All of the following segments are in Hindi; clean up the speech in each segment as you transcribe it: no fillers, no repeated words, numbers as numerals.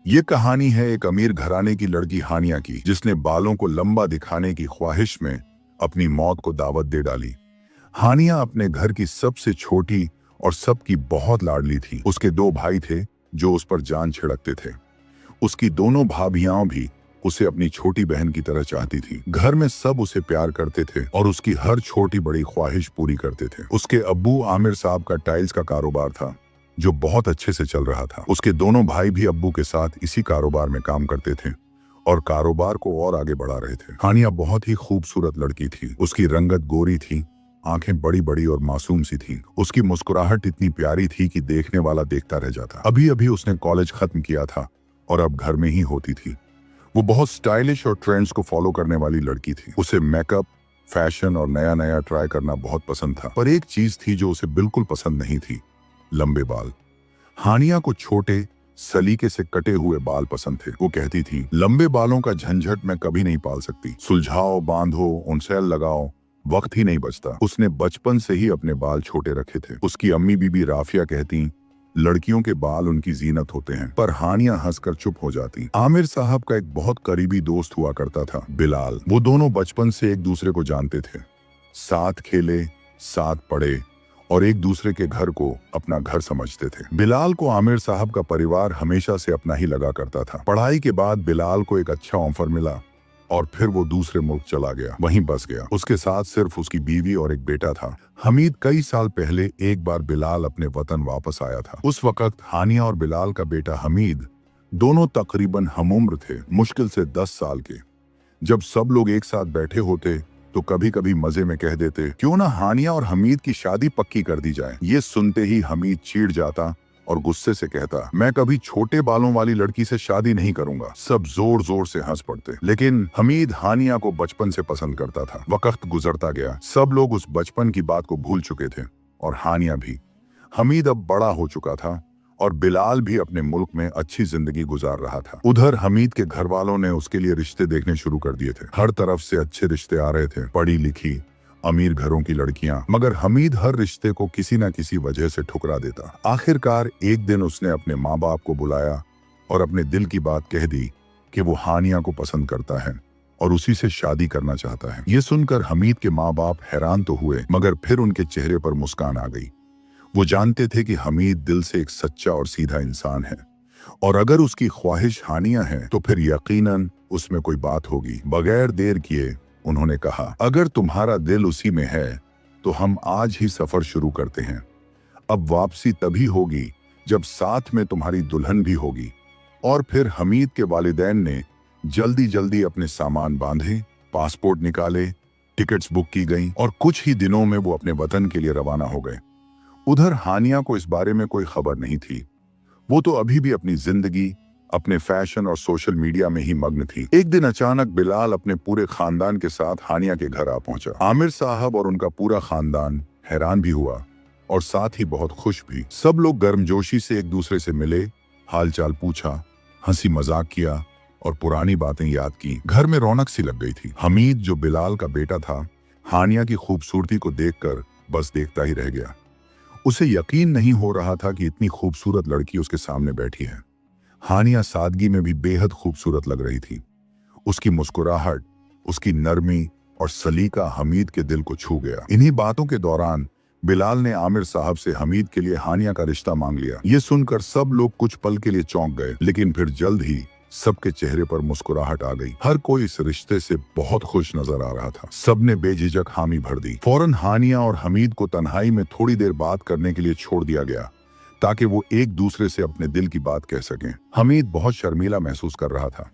ये कहानी है एक अमीर घराने की लड़की हानिया की, जिसने बालों को लंबा दिखाने की ख्वाहिश में अपनी मौत को दावत दे डाली। हानिया अपने घर की सबसे छोटी और सबकी बहुत लाडली थी। उसके दो भाई थे जो उस पर जान छिड़कते थे। उसकी दोनों भाभियां भी उसे अपनी छोटी बहन की तरह चाहती थी। घर में सब उसे प्यार करते थे और उसकी हर छोटी बड़ी ख्वाहिश पूरी करते थे। उसके अब्बू आमिर साहब का टाइल्स का कारोबार था जो बहुत अच्छे से चल रहा था। उसके दोनों भाई भी अब्बू के साथ इसी कारोबार में काम करते थे और कारोबार को और आगे बढ़ा रहे थे। हानिया बहुत ही खूबसूरत लड़की थी। उसकी रंगत गोरी थी, आंखें बड़ी बड़ी और मासूम सी थी। उसकी मुस्कुराहट इतनी प्यारी थी कि देखने वाला देखता रह जाता। अभी अभी उसने कॉलेज खत्म किया था और अब घर में ही होती थी। वो बहुत स्टाइलिश और ट्रेंड्स को फॉलो करने वाली लड़की थी। उसे मेकअप, फैशन और नया नया ट्राई करना बहुत पसंद था। पर एक चीज थी जो उसे बिल्कुल पसंद नहीं थी, लंबे बाल। हानिया को छोटे सलीके से कटे हुए बाल पसंद थे। वो कहती थी, लंबे बालों का झंझट मैं कभी नहीं पाल सकती। सुलझाओ, बांधो, उनसेल लगाओ, वक्त ही नहीं बचता। उसने बचपन से ही अपने बाल छोटे रखे थे। उसकी अम्मी बीबी राफिया कहती, लड़कियों के बाल उनकी जीनत होते हैं। पर हानिया हंसकर चुप हो जाती। आमिर साहब का एक बहुत करीबी दोस्त हुआ करता था, बिलाल। वो दोनों बचपन से एक दूसरे को जानते थे, साथ खेले, साथ पढ़े और एक दूसरे के घर को अपना घर समझते थे। बिलाल को आमिर साहब का परिवार हमेशा से अपना ही लगा करता था। पढ़ाई के बाद बिलाल को एक अच्छा ऑफर मिला और फिर वो दूसरे मुल्क चला गया, वहीं बस गया। उसके साथ सिर्फ उसकी बीवी और एक बेटा था। हमीद कई साल पहले एक बार बिलाल अपने वतन वापस आया था। उस वक्त हानिया और बिलाल का बेटा हमीद दोनों तकरीबन हमउम्र थे, मुश्किल से 10 साल के। जब सब लोग एक साथ बैठे होते तो कभी कभी मजे में कह देते, क्यों ना हानिया और हमीद की शादी पक्की कर दी जाए। ये सुनते ही हमीद चिढ़ जाता और गुस्से से कहता, मैं कभी छोटे बालों वाली लड़की से शादी नहीं करूंगा। सब जोर जोर से हंस पड़ते। लेकिन हमीद हानिया को बचपन से पसंद करता था। वक्त गुजरता गया, सब लोग उस बचपन की बात को भूल चुके थे और हानिया भी। हमीद अब बड़ा हो चुका था और बिलाल भी अपने मुल्क में अच्छी जिंदगी गुजार रहा था। उधर हमीद के घर वालों ने उसके लिए रिश्ते देखने शुरू कर दिए थे। हर तरफ से अच्छे रिश्ते आ रहे थे, पढ़ी लिखी अमीर घरों की लड़कियां। मगर हमीद हर रिश्ते को किसी न किसी वजह से ठुकरा देता। आखिरकार एक दिन उसने अपने माँ बाप को बुलाया और अपने दिल की बात कह दी कि वो हानिया को पसंद करता है और उसी से शादी करना चाहता है। ये सुनकर हमीद के माँ बाप हैरान तो हुए, मगर फिर उनके चेहरे पर मुस्कान आ गई। वो जानते थे कि हमीद दिल से एक सच्चा और सीधा इंसान है और अगर उसकी ख्वाहिश हानिया है तो फिर यकीनन उसमें कोई बात होगी। बगैर देर किए उन्होंने कहा, अगर तुम्हारा दिल उसी में है तो हम आज ही सफर शुरू करते हैं। अब वापसी तभी होगी जब साथ में तुम्हारी दुल्हन भी होगी। और फिर हमीद के वालिदैन ने जल्दी जल्दी अपने सामान बांधे, पासपोर्ट निकाले, टिकट्स बुक की गई और कुछ ही दिनों में वो अपने वतन के लिए रवाना हो गए। उधर हानिया को इस बारे में कोई खबर नहीं थी। वो तो अभी भी अपनी जिंदगी, अपने फैशन और सोशल मीडिया में ही मग्न थी। एक दिन अचानक बिलाल अपने पूरे खानदान के साथ हानिया के घर आ पहुंचा। आमिर साहब और उनका पूरा खानदान हैरान भी हुआ और साथ ही बहुत खुश भी। सब लोग गर्मजोशी से एक दूसरे से मिले, हालचाल पूछा, हंसी मजाक किया और पुरानी बातें याद की। घर में रौनक सी लग गई थी। हमीद, जो बिलाल का बेटा था, हानिया की खूबसूरती को देखकर बस देखता ही रह गया। उसे यकीन नहीं हो रहा था कि इतनी खूबसूरत लड़की उसके सामने बैठी है। हानिया सादगी में भी बेहद खूबसूरत लग रही थी। उसकी मुस्कुराहट, उसकी नरमी और सलीका हमीद के दिल को छू गया। इन्हीं बातों के दौरान बिलाल ने आमिर साहब से हमीद के लिए हानिया का रिश्ता मांग लिया। ये सुनकर सब लोग कुछ पल के लिए चौंक गए, लेकिन फिर जल्द ही सबके चेहरे पर मुस्कुराहट आ गई। हर कोई इस रिश्ते से बहुत खुश नजर आ रहा था। सबने बेझिझक हामी भर दी। फौरन हानिया और हमीद को तन्हाई में थोड़ी देर बात करने के लिए छोड़ दिया गया ताकि वो एक दूसरे से अपने दिल की बात कह सकें। हमीद बहुत शर्मीला महसूस कर रहा था।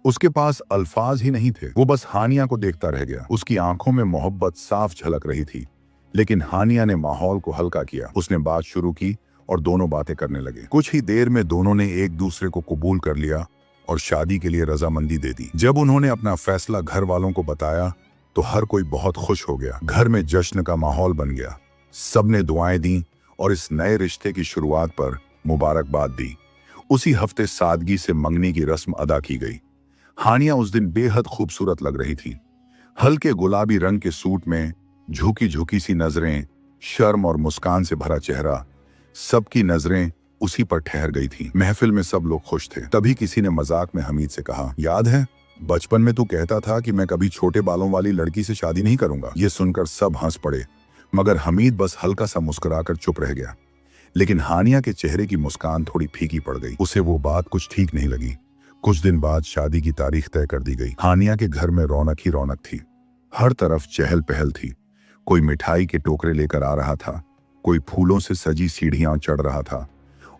उसके पास अल्फाज ही नहीं थे। वो बस हानिया को देखता रह गया। उसकी आंखों में मोहब्बत साफ झलक रही थी। लेकिन हानिया ने माहौल को हल्का किया। उसने बात शुरू की और दोनों बातें करने लगे। कुछ ही देर में दोनों ने एक दूसरे को कबूल कर लिया और शादी के लिए रजामंदी दे दी। जब उन्होंने अपना फैसला घर वालों को बताया तो हर कोई बहुत खुश हो गया। घर में जश्न का माहौल बन गया। सबने दुआएं दी और इस नए रिश्ते की शुरुआत पर मुबारकबाद दी। उसी हफ्ते सादगी से मंगनी की रस्म अदा की गई। हानिया उस दिन बेहद खूबसूरत लग रही थी। हल्के गुलाबी रंग के सूट में, झुकी झुकी सी नजरें, शर्म और मुस्कान से भरा चेहरा। सबकी नजरें उसी पर ठहर गई थी। महफिल में सब लोग खुश थे। तभी किसी ने मजाक में हमीद से कहा, याद है बचपन में तू कहता था कि मैं कभी छोटे बालों वाली लड़की से शादी नहीं करूंगा। ये सुनकर सब हंस पड़े, मगर हमीद बस हल्का सा मुस्कुराकर चुप रह गया। लेकिन हानिया के चेहरे की मुस्कान थोड़ी फीकी पड़ गई। उसे वो बात कुछ ठीक नहीं लगी। कुछ दिन बाद शादी की तारीख तय कर दी गई। हानिया के घर में रौनक ही रौनक थी। हर तरफ चहल पहल थी। कोई मिठाई के टोकरे लेकर आ रहा था, कोई फूलों से सजी सीढ़ियां चढ़ रहा था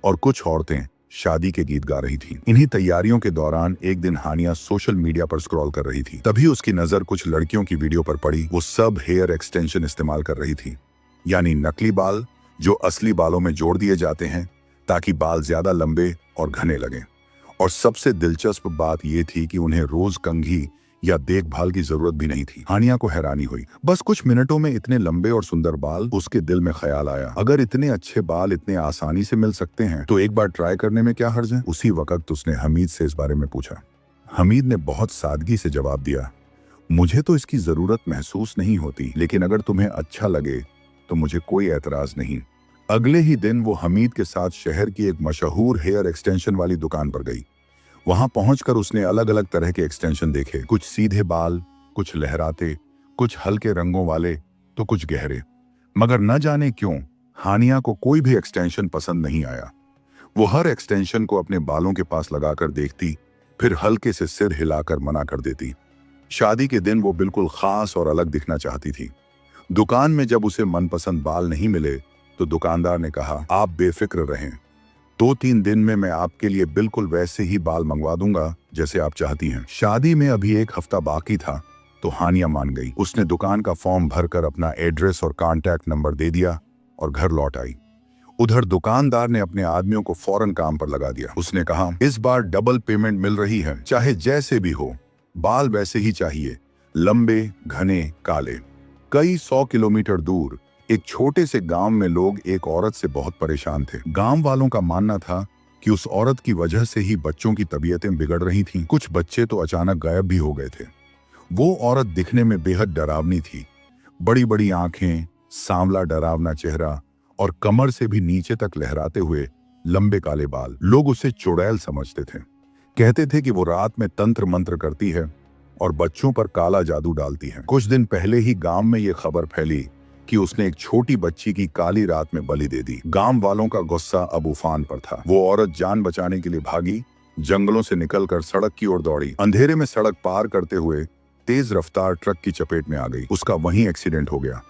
और कुछ औरतें शादी के गीत गा रही थीं। इन्हीं तैयारियों के दौरान एक दिन हानिया सोशल मीडिया पर स्क्रॉल कर रही थी। तभी उसकी नजर कुछ लड़कियों की वीडियो पर पड़ी। वो सब हेयर एक्सटेंशन इस्तेमाल कर रही थी, यानी नकली बाल जो असली बालों में जोड़ दिए जाते हैं ताकि बाल ज्यादा लंबे और घने लगें। और सबसे दिलचस्प बात यह थी कि उन्हें रोज कंघी या देखभाल की जरूरत भी नहीं थी। हानिया को हैरानी हुई। बस कुछ मिनटों में इतने लंबे और सुंदर बाल। उसके दिल में ख्याल आया, अगर इतने अच्छे बाल इतने आसानी से मिल सकते हैं तो एक बार ट्राई करने में क्या हर्ज है। उसी वक्त उसने हमीद से इस बारे में पूछा। हमीद ने बहुत सादगी से जवाब दिया, मुझे तो इसकी जरूरत महसूस नहीं होती, लेकिन अगर तुम्हें अच्छा लगे तो मुझे कोई एतराज नहीं। अगले ही दिन वो हमीद के साथ शहर की एक मशहूर हेयर एक्सटेंशन वाली दुकान पर गई। वहां पहुंचकर उसने अलग अलग तरह के एक्सटेंशन देखे। कुछ सीधे बाल, कुछ लहराते, कुछ हल्के रंगों वाले तो कुछ गहरे। मगर न जाने क्यों हानिया को कोई भी एक्सटेंशन पसंद नहीं आया। वो हर एक्सटेंशन को अपने बालों के पास लगाकर देखती, फिर हल्के से सिर हिलाकर मना कर देती। शादी के दिन वो बिल्कुल खास और अलग दिखना चाहती थी। दुकान में जब उसे मनपसंद बाल नहीं मिले तो दुकानदार ने कहा, आप बेफिक्र रहें, 2-3 दिन में मैं आपके लिए बिल्कुल वैसे ही बाल मंगवा दूंगा जैसे आप चाहती हैं। शादी में अभी 1 हफ्ता बाकी था तो हानिया मान गई। उसने दुकान का फॉर्म भरकर अपना एड्रेस और कॉन्टैक्ट नंबर दे दिया और घर लौट आई। उधर दुकानदार ने अपने आदमियों को फौरन काम पर लगा दिया। उसने कहा, इस बार डबल पेमेंट मिल रही है, चाहे जैसे भी हो, बाल वैसे ही चाहिए, लंबे, घने, काले। कई 100 किलोमीटर दूर एक छोटे से गांव में लोग एक औरत से बहुत परेशान थे। गांव वालों का मानना था कि उस औरत की वजह से ही बच्चों की तबीयतें बिगड़ रही थीं। कुछ बच्चे तो अचानक गायब भी हो गए थे। वो औरत दिखने में बेहद डरावनी थी। बड़ी बड़ी आंखें, सांवला डरावना चेहरा और कमर से भी नीचे तक लहराते हुए लंबे काले बाल। लोग उसे चुड़ैल समझते थे। कहते थे कि वो रात में तंत्र मंत्र करती है और बच्चों पर काला जादू डालती है। कुछ दिन पहले ही गांव में ये खबर फैली कि उसने एक छोटी बच्ची की काली रात में बलि दे दी। गांव वालों का गुस्सा अब उफान पर था। वो औरत जान बचाने के लिए भागी, जंगलों से निकलकर सड़क की ओर दौड़ी। अंधेरे में सड़क पार करते हुए तेज रफ्तार ट्रक की चपेट में आ गई। उसका वहीं एक्सीडेंट हो गया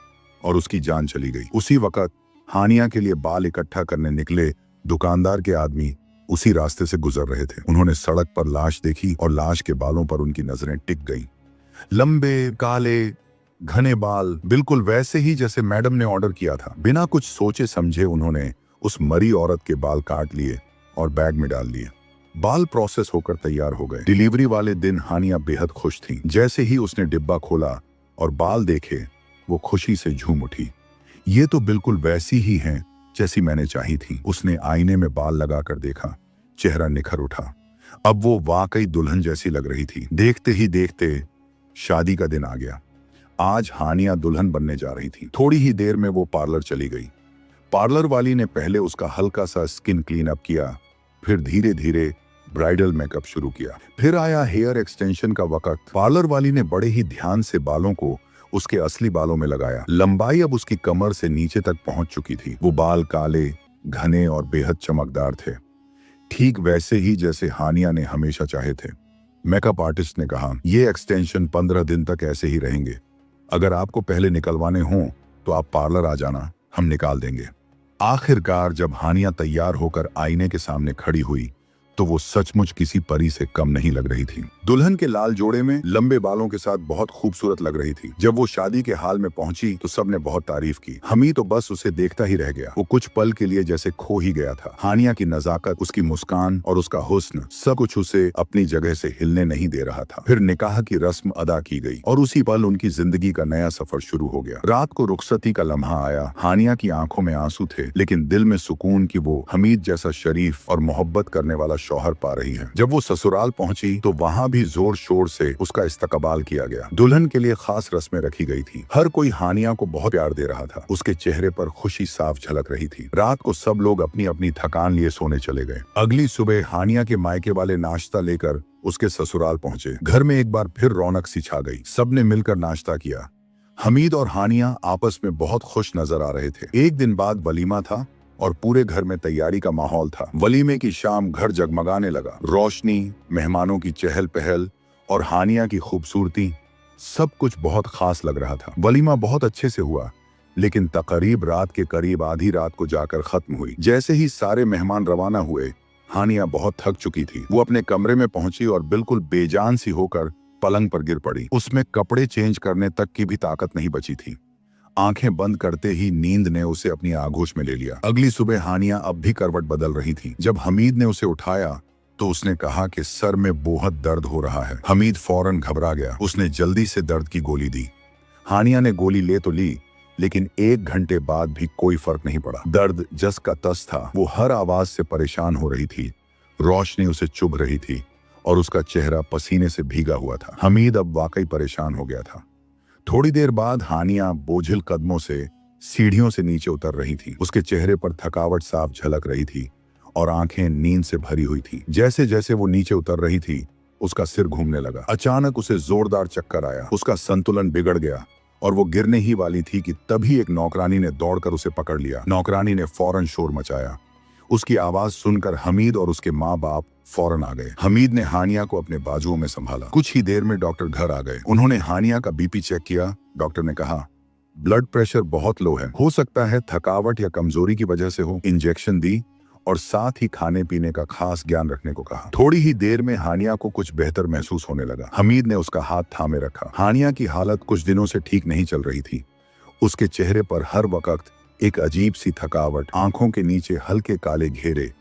और उसकी जान चली गई। उसी वक्त हानिया के लिए बाल इकट्ठा करने निकले दुकानदार के आदमी उसी रास्ते से गुजर रहे थे। उन्होंने सड़क पर लाश देखी और लाश के बालों पर उनकी नजरें टिक गईं। लंबे, काले, घने बाल, बिल्कुल वैसे ही जैसे मैडम ने ऑर्डर किया था। बिना कुछ सोचे समझे उन्होंने उस मरी औरत के बाल काट लिए और बैग में डाल लिए। बाल प्रोसेस होकर तैयार हो गए। डिलीवरी वाले दिन हानिया बेहद खुश थी। जैसे ही उसने डिब्बा खोला और बाल देखे, वो खुशी से झूम उठी। ये तो बिल्कुल वैसी ही हैं जैसी मैंने चाही थी। उसने आईने में बाल लगाकर देखा, चेहरा निखर उठा। अब वो वाकई दुल्हन जैसी लग रही थी। देखते ही देखते शादी का दिन आ गया। आज हानिया दुल्हन बनने जा रही थी। थोड़ी ही देर में वो पार्लर चली गई। पार्लर वाली ने पहले उसका हल्का सा स्किन क्लीन अप किया, फिर धीरे धीरे ब्राइडल मेकअप शुरू किया। फिर आया हेयर एक्सटेंशन का वक्त। पार्लर वाली ने बड़े ही ध्यान से बालों को उसके असली बालों में लगाया। लंबाई अब उसकी कमर से नीचे तक पहुंच चुकी थी। वो बाल काले, घने और बेहद चमकदार थे, ठीक वैसे ही जैसे हानिया ने हमेशा चाहे थे। मेकअप आर्टिस्ट ने कहा, ये एक्सटेंशन 15 दिन तक ऐसे ही रहेंगे। अगर आपको पहले निकलवाने हों तो आप पार्लर आ जाना, हम निकाल देंगे। आखिरकार जब हानिया तैयार होकर आईने के सामने खड़ी हुई तो वो सचमुच किसी परी से कम नहीं लग रही थी। दुल्हन के लाल जोड़े में लंबे बालों के साथ बहुत खूबसूरत लग रही थी। जब वो शादी के हाल में पहुंची तो सबने बहुत तारीफ की। हमी तो बस उसे देखता ही रह गया। वो कुछ पल के लिए जैसे खो ही गया था। हानिया की नजाकत, उसकी मुस्कान और उसका हुस्न, सब कुछ उसे अपनी जगह से हिलने नहीं दे रहा था। फिर निकाह की रस्म अदा की गई और उसी पल उनकी जिंदगी का नया सफर शुरू हो गया। रात को रुखसती का लम्हा आया। हानिया की आंखों में आंसू थे, लेकिन दिल में सुकून कि वो हमीद जैसा शरीफ और मोहब्बत करने वाला शौहर पा रही है। जब वो ससुराल पहुंची तो वहां भी जोर शोर से उसका इस्तकबाल किया गया। दुल्हन के लिए खास रस्में रखी गई थी। हर कोई हानिया को बहुत प्यार दे रहा था। उसके चेहरे पर खुशी साफ झलक रही थी। रात को सब लोग अपनी अपनी थकान लिए सोने चले गए। अगली सुबह हानिया के मायके वाले नाश्ता लेकर उसके ससुराल पहुंचे। घर में एक बार फिर रौनक सी छा गई। सबने मिलकर नाश्ता किया। हमीद और हानिया आपस में बहुत खुश नजर आ रहे थे। एक दिन बाद वलीमा था और पूरे घर में तैयारी का माहौल था। वलीमे की शाम घर जगमगाने लगा। रोशनी, मेहमानों की चहल पहल और हानिया की खूबसूरती, सब कुछ बहुत खास लग रहा था। वलीमा बहुत अच्छे से हुआ, लेकिन तकरीब रात के करीब आधी रात को जाकर खत्म हुई। जैसे ही सारे मेहमान रवाना हुए, हानिया बहुत थक चुकी थी। वो अपने कमरे में पहुंची और बिल्कुल बेजान सी होकर पलंग पर गिर पड़ी। उसमें कपड़े चेंज करने तक की भी ताकत नहीं बची थी। आंखें बंद करते ही नींद ने उसे अपनी आगोश में ले लिया। अगली सुबह हानिया अब भी करवट बदल रही थी। जब हमीद ने उसे उठाया तो उसने कहा कि सर में बहुत दर्द हो रहा है। हमीद फौरन घबरा गया। उसने जल्दी से दर्द की गोली दी। हानिया ने गोली ले तो ली, लेकिन 1 घंटे बाद भी कोई फर्क नहीं पड़ा। दर्द जस का तस था। वो हर आवाज से परेशान हो रही थी। रोशनी उसे चुभ रही थी और उसका चेहरा पसीने से भीगा हुआ था। हमीद अब वाकई परेशान हो गया था। थोड़ी देर बाद हानिया बोझिल कदमों से सीढ़ियों से नीचे उतर रही थी। उसके चेहरे पर थकावट साफ झलक रही थी और आंखें नींद से भरी हुई थी। जैसे जैसे वो नीचे उतर रही थी, उसका सिर घूमने लगा। अचानक उसे जोरदार चक्कर आया। उसका संतुलन बिगड़ गया और वो गिरने ही वाली थी कि तभी एक नौकरानी ने दौड़कर उसे पकड़ लिया। नौकरानी ने फौरन शोर मचाया। उसकी आवाज सुनकर हमीद और उसके माँ बाप फौरन आ गए। हमीद ने हानिया को अपने बाजुओं में संभाला। कुछ ही देर में डॉक्टर घर आ गए। उन्होंने हानिया का बीपी चेक किया। डॉक्टर ने कहा, ब्लड प्रेशर बहुत लो है, हो सकता है थकावट या कमजोरी की वजह से हो। इंजेक्शन दी और साथ ही खाने पीने का खास ज्ञान रखने को कहा। थोड़ी ही देर में हानिया को कुछ बेहतर महसूस होने लगा। हमीद ने उसका हाथ थामे रखा। हानिया की हालत कुछ दिनों से ठीक नहीं चल रही थी। उसके चेहरे पर हर वक्त एक अजीब सी थकावट, आंखों के नीचे हल्के काले घेरे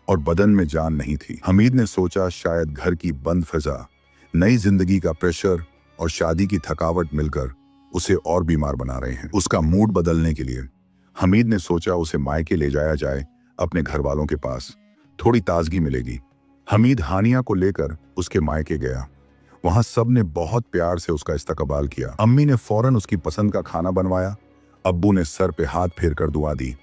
और बदन में जान नहीं थी। हमीद ने सोचा शायद घर की बंद फिजा, नई जिंदगी का प्रेशर और शादी की थकावट मिलकर उसे और बीमार बना रहे हैं। उसका मूड बदलने के लिए हमीद ने सोचा उसे मायके ले जाया जाए, अपने घर वालों के पास। थोड़ी ताजगी मिलेगी। हमीद हानिया को लेकर उसके मायके गया। वहां सब ने बहुत प्यार से उसका इस्तकबाल किया। अम्मी ने फौरन उसकी पसंद का खाना बनवाया। अब्बू ने सर पे हाथ फेर कर दुआ दी।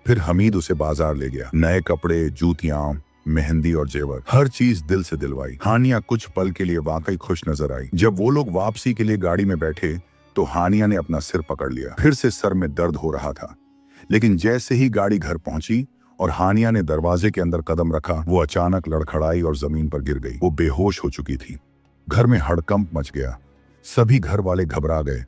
फिर हमीद उसे बाजार ले गया। नए कपड़े, जूतियां, मेहंदी और जेवर, हर चीज दिल से दिलवाई। हानिया कुछ पल के लिए वाकई खुश नजर आई। जब वो लोग वापसी के लिए गाड़ी में बैठे तो हानिया ने अपना सिर पकड़ लिया। फिर से सर में दर्द हो रहा था। लेकिन जैसे ही गाड़ी घर पहुंची और हानिया ने दरवाजे के अंदर कदम रखा, वो अचानक लड़खड़ाई और जमीन पर गिर गई। वो बेहोश हो चुकी थी। घर में हड़कंप मच गया। सभी घर वाले घबरा गए।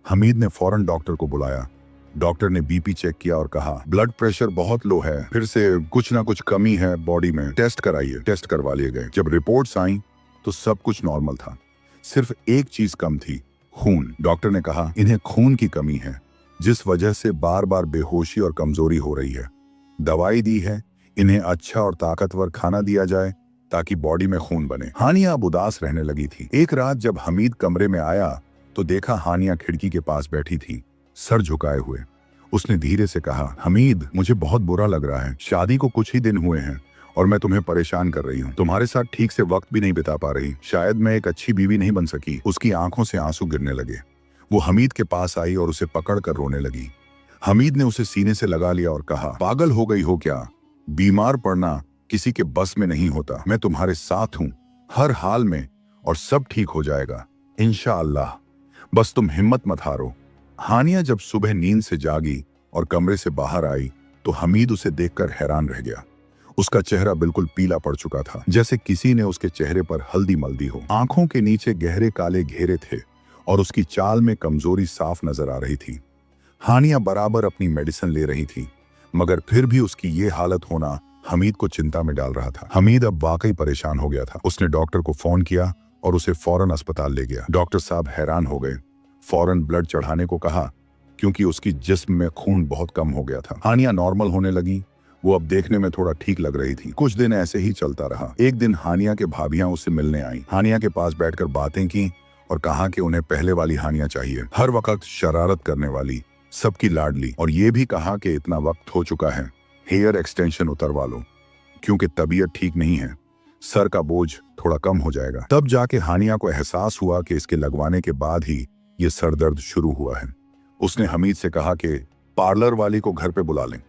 हमीद ने फौरन डॉक्टर को बुलाया। डॉक्टर ने बीपी चेक किया और कहा, ब्लड प्रेशर बहुत लो है, फिर से कुछ ना कुछ कमी है बॉडी में, टेस्ट कराइए। टेस्ट करवा लिए गए। जब रिपोर्ट्स आई तो सब कुछ नॉर्मल था। सिर्फ एक चीज कम थी, खून। डॉक्टर ने कहा, इन्हें खून की कमी है, जिस वजह से बार बार बेहोशी और कमजोरी हो रही है। दवाई दी है, इन्हें अच्छा और ताकतवर खाना दिया जाए ताकि बॉडी में खून बने। हानिया अब उदास रहने लगी थी। एक रात जब हमीद कमरे में आया तो देखा हानिया खिड़की के पास बैठी थी, सर झुकाए हुए। उसने धीरे से कहा, हमीद, मुझे बहुत बुरा लग रहा है। शादी को कुछ ही दिन हुए हैं और मैं तुम्हें परेशान कर रही हूँ। तुम्हारे साथ ठीक से वक्त भी नहीं बिता पा रही। शायद मैं एक अच्छी बीवी नहीं बन सकी। उसकी आंखों से आंसू गिरने लगे। वो हमीद के पास आई और उसे पकड़ कर रोने लगी। हमीद ने उसे सीने से लगा लिया और कहा, पागल हो गई हो क्या? बीमार पड़ना किसी के बस में नहीं होता। मैं तुम्हारे साथ हूँ हर हाल में और सब ठीक हो जाएगा इंशाअल्लाह। बस तुम हिम्मत मत हारो। हानिया जब सुबह नींद से जागी और कमरे से बाहर आई तो हमीद उसे देखकर हैरान रह गया। उसका चेहरा बिल्कुल पीला पड़ चुका था, जैसे किसी ने उसके चेहरे पर हल्दी मल दी हो। आंखों के नीचे गहरे काले घेरे थे और उसकी चाल में कमजोरी साफ नजर आ रही थी। हानिया बराबर अपनी मेडिसिन ले रही थी, मगर फिर भी उसकी ये हालत होना हमीद को चिंता में डाल रहा था। हमीद अब वाकई परेशान हो गया था। उसने डॉक्टर को फोन किया और उसे फौरन अस्पताल ले गया। डॉक्टर साहब हैरान हो गए। फौरन ब्लड चढ़ाने को कहा, क्योंकि उसकी जिस्म में खून बहुत कम हो गया था। हानिया नॉर्मल होने लगी। वो अब देखने में थोड़ा ठीक लग रही थी। कुछ दिन ऐसे ही चलता रहा। एक दिन हानिया के भाभियां उससे मिलने आई। हानिया के पास बैठकर बातें की और कहा कि उन्हें पहले वाली हानिया चाहिए, हर वक्त शरारत करने वाली, सबकी लाडली। और ये भी कहा कि इतना वक्त हो चुका है, हेयर एक्सटेंशन उतरवा लो, क्योंकि तबीयत ठीक नहीं है। सर का बोझ थोड़ा कम हो जाएगा। तब जाके हानिया को एहसास हुआ कि इसके लगवाने के बाद ही ये सर दर्द शुरू हुआ है। उसने हमीद से कहा कि पार्लर वाली को घर पे बुला लें।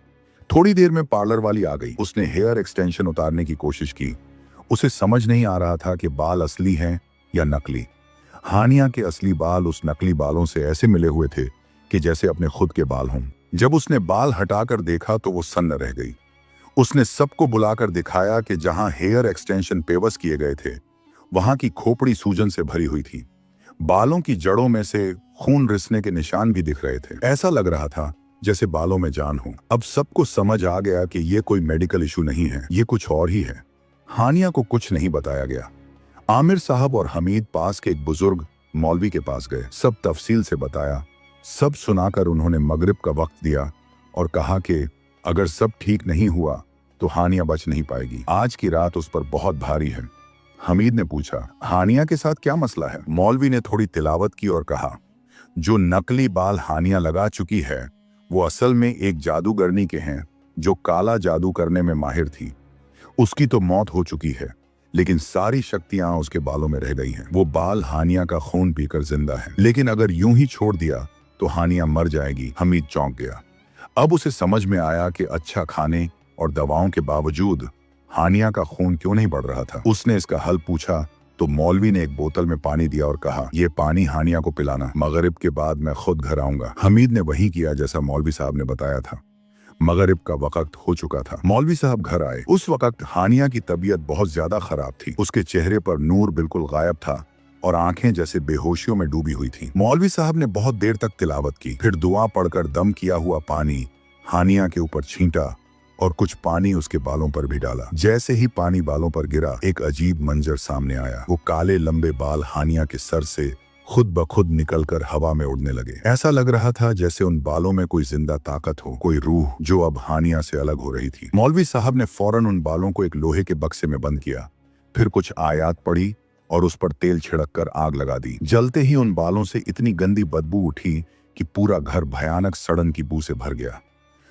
थोड़ी देर में पार्लर वाली आ गई। उसने हेयर एक्सटेंशन उतारने की कोशिश की। उसे समझ नहीं आ रहा था कि बाल असली हैं या नकली। हानिया के असली बाल उस नकली बालों से ऐसे मिले हुए थे कि जैसे अपने खुद के बाल हों। जब उसने बाल हटाकर देखा तो वो सन्न रह गई। उसने सबको बुलाकर दिखाया कि जहां हेयर एक्सटेंशन पेवस किए गए थे, वहां की खोपड़ी सूजन से भरी हुई थी। बालों की जड़ों में से खून रिसने के निशान भी दिख रहे थे। ऐसा लग रहा था जैसे बालों में जान हो। अब सबको समझ आ गया कि ये कोई मेडिकल इशू नहीं है, ये कुछ और ही है। हानिया को कुछ नहीं बताया गया। आमिर साहब और हमीद पास के एक बुजुर्ग मौलवी के पास गए। सब तफसील से बताया। सब सुनाकर उन्होंने मगरिब का वक्त दिया और कहा कि अगर सब ठीक नहीं हुआ तो हानिया बच नहीं पाएगी। आज की रात उस पर बहुत भारी है। हमीद ने पूछा, हानिया के साथ क्या मसला है? मौलवी ने थोड़ी तिलावत की और कहा, जो नकली बाल हानिया लगा चुकी है वो असल में एक जादूगरनी के हैं जो काला जादू करने में माहिर थी। उसकी तो मौत हो चुकी है, लेकिन सारी शक्तियां उसके बालों में रह गई हैं। वो बाल हानिया का खून पीकर जिंदा है, लेकिन अगर यूं ही छोड़ दिया तो हानिया मर जाएगी। हमीद चौंक गया। अब उसे समझ में आया कि अच्छा खाने और दवाओं के बावजूद हानिया का खून क्यों नहीं बढ़ रहा था। उसने इसका हल पूछा तो मौलवी ने एक बोतल में पानी दिया और कहा, यह पानी हानिया को पिलाना। मगरिब के बाद मैं खुद घर आऊंगा। हमीद ने वही किया जैसा मौलवी साहब ने बताया था। मगरिब का वक्त हो चुका था। मौलवी साहब घर आए। उस वक्त हानिया की तबीयत बहुत ज्यादा खराब थी। उसके चेहरे पर नूर बिल्कुल गायब था और आंखें जैसे बेहोशियों में डूबी हुई थी। मौलवी साहब ने बहुत देर तक तिलावत की, फिर दुआ पढ़कर दम किया हुआ पानी हानिया के ऊपर छींटा और कुछ पानी उसके बालों पर भी डाला। जैसे ही पानी बालों पर गिरा, एक अजीब मंजर सामने आया। वो काले लंबे बाल हानिया के सर से खुद ब खुद निकलकर हवा में उड़ने लगे। ऐसा लग रहा था जैसे उन बालों में कोई जिंदा ताकत हो, कोई रूह जो अब हानिया से अलग हो रही थी। मौलवी साहब ने फौरन उन बालों को एक लोहे के बक्से में बंद किया, फिर कुछ आयात पढ़ी और उस पर तेल छिड़क कर आग लगा दी। जलते ही उन बालों से इतनी गंदी बदबू उठी कि पूरा घर भयानक सड़न की बू से भर गया।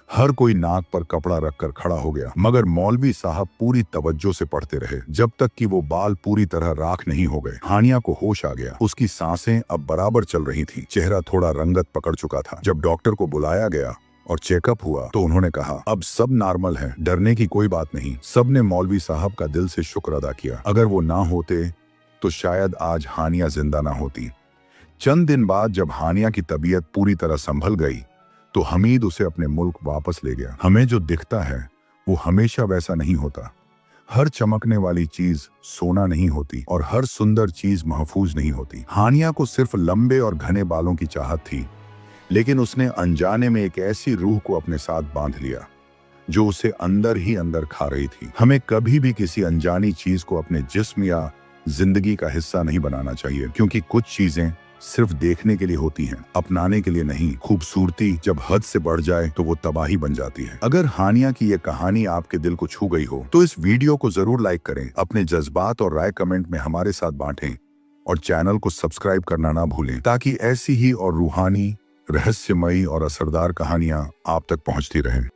हर कोई नाक पर कपड़ा रखकर खड़ा हो गया, मगर मौलवी साहब पूरी तवज्जो से पढ़ते रहे जब तक कि वो बाल पूरी तरह राख नहीं हो गए। हानिया को होश आ गया। उसकी सांसें अब बराबर चल रही थीं। चेहरा थोड़ा रंगत पकड़ चुका था। जब डॉक्टर को बुलाया गया और चेकअप हुआ तो उन्होंने कहा, अब सब नॉर्मल है, डरने की कोई बात नहीं। सबने मौलवी साहब का दिल से शुक्र अदा किया। अगर वो ना होते तो शायद आज हानिया जिंदा ना होती। चंद दिन बाद जब हानिया की तबीयत पूरी तरह संभल गई तो हमीद उसे अपने मुल्क वापस ले गया। हमें जो दिखता है वो हमेशा वैसा नहीं होता। हर चमकने वाली चीज सोना नहीं होती और हर सुंदर चीज महफूज नहीं होती। हानिया को सिर्फ लंबे और घने बालों की चाहत थी, लेकिन उसने अनजाने में एक ऐसी रूह को अपने साथ बांध लिया जो उसे अंदर ही अंदर खा रही थी। हमें कभी भी किसी अनजानी चीज को अपने जिस्म या जिंदगी का हिस्सा नहीं बनाना चाहिए, क्योंकि कुछ चीजें सिर्फ देखने के लिए होती हैं, अपनाने के लिए नहीं। खूबसूरती जब हद से बढ़ जाए तो वो तबाही बन जाती है। अगर हानिया की ये कहानी आपके दिल को छू गई हो तो इस वीडियो को जरूर लाइक करें, अपने जज्बात और राय कमेंट में हमारे साथ बांटें और चैनल को सब्सक्राइब करना ना भूलें, ताकि ऐसी ही और रूहानी, रहस्यमयी और असरदार कहानियां आप तक पहुंचती रहें।